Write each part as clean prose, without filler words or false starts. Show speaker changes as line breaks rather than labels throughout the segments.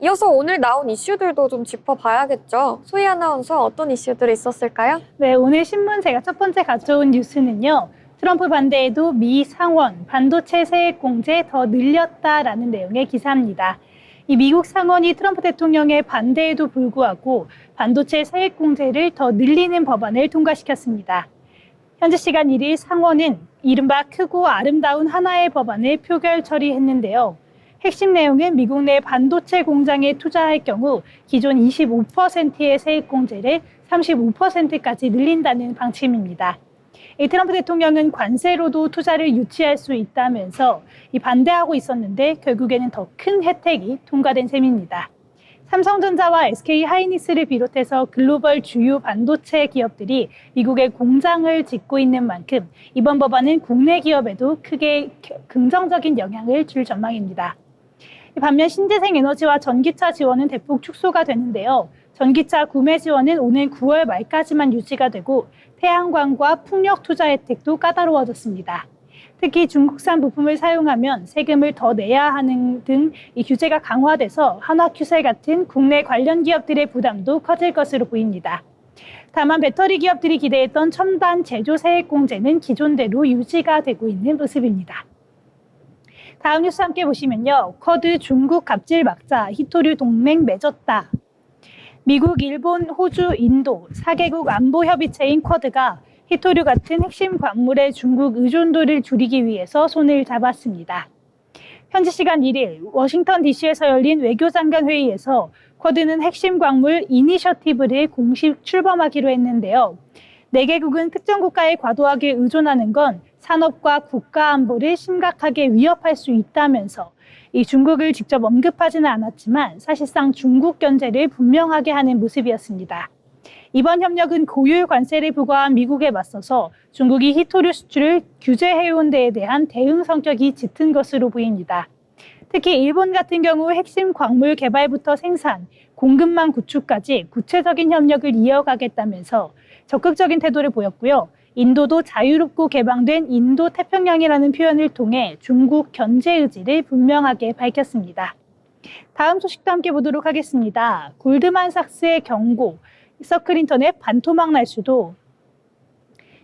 이어서 오늘 나온 이슈들도 좀 짚어봐야겠죠. 소희 아나운서 어떤 이슈들이 있었을까요?
네, 오늘 신문 제가 첫 번째 가져온 뉴스는요. 트럼프 반대에도 미 상원 반도체 세액 공제 더 늘렸다라는 내용의 기사입니다. 이 미국 상원이 트럼프 대통령의 반대에도 불구하고 반도체 세액 공제를 더 늘리는 법안을 통과시켰습니다. 현재 시간 1일 상원은 이른바 크고 아름다운 하나의 법안을 표결 처리했는데요. 핵심 내용은 미국 내 반도체 공장에 투자할 경우 기존 25%의 세액 공제를 35%까지 늘린다는 방침입니다. 이 트럼프 대통령은 관세로도 투자를 유치할 수 있다면서 반대하고 있었는데 결국에는 더 큰 혜택이 통과된 셈입니다. 삼성전자와 SK 하이닉스를 비롯해서 글로벌 주요 반도체 기업들이 미국에 공장을 짓고 있는 만큼 이번 법안은 국내 기업에도 크게 긍정적인 영향을 줄 전망입니다. 반면 신재생 에너지와 전기차 지원은 대폭 축소가 되는데요. 전기차 구매 지원은 오는 9월 말까지만 유지가 되고 태양광과 풍력 투자 혜택도 까다로워졌습니다. 특히 중국산 부품을 사용하면 세금을 더 내야 하는 등 이 규제가 강화돼서 한화큐셀 같은 국내 관련 기업들의 부담도 커질 것으로 보입니다. 다만 배터리 기업들이 기대했던 첨단 제조 세액 공제는 기존대로 유지가 되고 있는 모습입니다. 다음 뉴스 함께 보시면요. 쿼드 중국 갑질 막자 히토류 동맹 맺었다. 미국, 일본, 호주, 인도 4개국 안보협의체인 쿼드가 히토류 같은 핵심 광물의 중국 의존도를 줄이기 위해서 손을 잡았습니다. 현지 시간 1일 워싱턴 DC에서 열린 외교장관 회의에서 쿼드는 핵심 광물 이니셔티브를 공식 출범하기로 했는데요. 4개국은 특정 국가에 과도하게 의존하는 건 산업과 국가 안보를 심각하게 위협할 수 있다면서 이 중국을 직접 언급하지는 않았지만 사실상 중국 견제를 분명하게 하는 모습이었습니다. 이번 협력은 고율 관세를 부과한 미국에 맞서서 중국이 히토류 수출을 규제해온 데에 대한 대응 성격이 짙은 것으로 보입니다. 특히 일본 같은 경우 핵심 광물 개발부터 생산, 공급망 구축까지 구체적인 협력을 이어가겠다면서 적극적인 태도를 보였고요. 인도도 자유롭고 개방된 인도 태평양이라는 표현을 통해 중국 견제 의지를 분명하게 밝혔습니다. 다음 소식도 함께 보도록 하겠습니다. 골드만삭스의 경고, 서클인터넷 반토막 날 수도.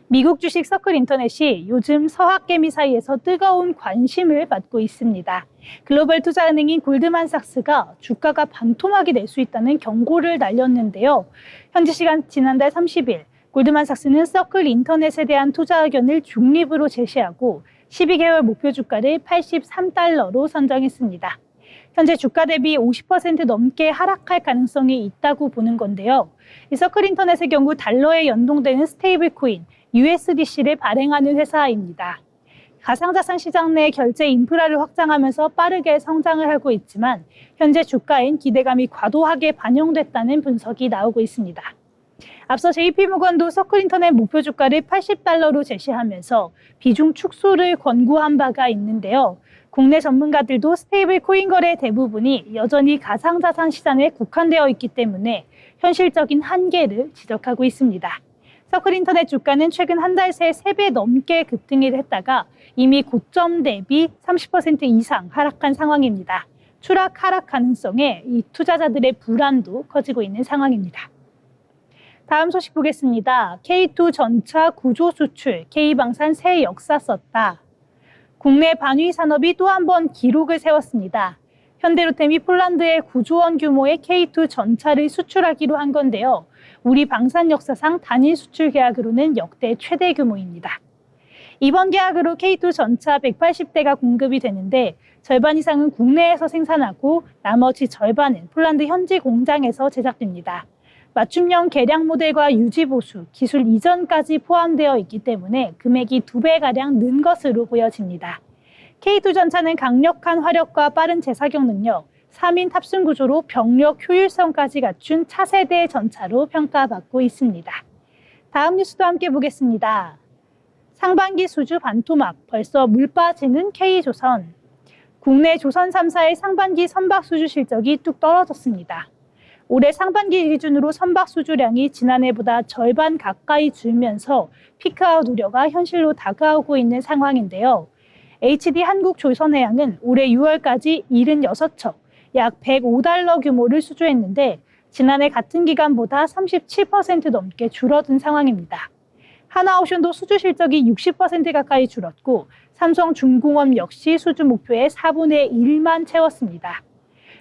미국 주식 서클인터넷이 요즘 서학개미 사이에서 뜨거운 관심을 받고 있습니다. 글로벌 투자은행인 골드만삭스가 주가가 반토막이 될 수 있다는 경고를 날렸는데요. 현지 시간 지난달 30일 골드만삭스는 서클인터넷에 대한 투자 의견을 중립으로 제시하고 12개월 목표 주가를 83달러로 선정했습니다. 현재 주가 대비 50% 넘게 하락할 가능성이 있다고 보는 건데요. 이 서클인터넷의 경우 달러에 연동되는 스테이블 코인 USDC를 발행하는 회사입니다. 가상자산 시장 내 결제 인프라를 확장하면서 빠르게 성장을 하고 있지만 현재 주가엔 기대감이 과도하게 반영됐다는 분석이 나오고 있습니다. 앞서 JP모건도 서클인터넷 목표 주가를 80달러로 제시하면서 비중 축소를 권고한 바가 있는데요. 국내 전문가들도 스테이블 코인 거래 대부분이 여전히 가상자산 시장에 국한되어 있기 때문에 현실적인 한계를 지적하고 있습니다. 서클인터넷 주가는 최근 한 달 새 3배 넘게 급등을 했다가 이미 고점 대비 30% 이상 하락한 상황입니다. 추락 하락 가능성에 이 투자자들의 불안도 커지고 있는 상황입니다. 다음 소식 보겠습니다. K2 전차 구조 수출, K방산 새 역사 썼다. 국내 반위 산업이 또 한 번 기록을 세웠습니다. 현대로템이 폴란드에 9조 원 규모의 K2 전차를 수출하기로 한 건데요. 우리 방산 역사상 단일 수출 계약으로는 역대 최대 규모입니다. 이번 계약으로 K2 전차 180대가 공급이 되는데 절반 이상은 국내에서 생산하고 나머지 절반은 폴란드 현지 공장에서 제작됩니다. 맞춤형 개량 모델과 유지 보수, 기술 이전까지 포함되어 있기 때문에 금액이 2배가량 는 것으로 보여집니다. K2 전차는 강력한 화력과 빠른 재사격 능력, 3인 탑승 구조로 병력 효율성까지 갖춘 차세대 전차로 평가받고 있습니다. 다음 뉴스도 함께 보겠습니다. 상반기 수주 반토막, 벌써 물 빠지는 K조선. 국내 조선 3사의 상반기 선박 수주 실적이 뚝 떨어졌습니다. 올해 상반기 기준으로 선박 수주량이 지난해보다 절반 가까이 줄면서 피크아웃 우려가 현실로 다가오고 있는 상황인데요. HD 한국조선해양은 올해 6월까지 76척, 약 105달러 규모를 수주했는데 지난해 같은 기간보다 37% 넘게 줄어든 상황입니다. 하나오션도 수주 실적이 60% 가까이 줄었고 삼성중공업 역시 수주 목표의 4분의 1만 채웠습니다.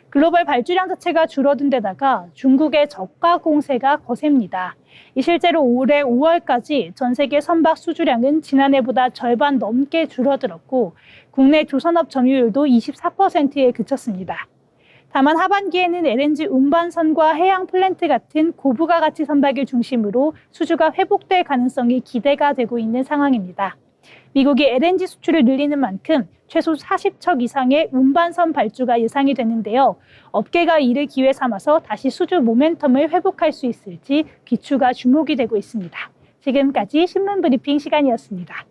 글로벌 발주량 자체가 줄어든 데다가 중국의 저가 공세가 거셉니다. 실제로 올해 5월까지 전 세계 선박 수주량은 지난해보다 절반 넘게 줄어들었고 국내 조선업 점유율도 24%에 그쳤습니다. 다만 하반기에는 LNG 운반선과 해양 플랜트 같은 고부가 가치 선박을 중심으로 수주가 회복될 가능성이 기대가 되고 있는 상황입니다. 미국이 LNG 수출을 늘리는 만큼 최소 40척 이상의 운반선 발주가 예상이 되는데요. 업계가 이를 기회 삼아서 다시 수주 모멘텀을 회복할 수 있을지 귀추가 주목이 되고 있습니다. 지금까지 신문 브리핑 시간이었습니다.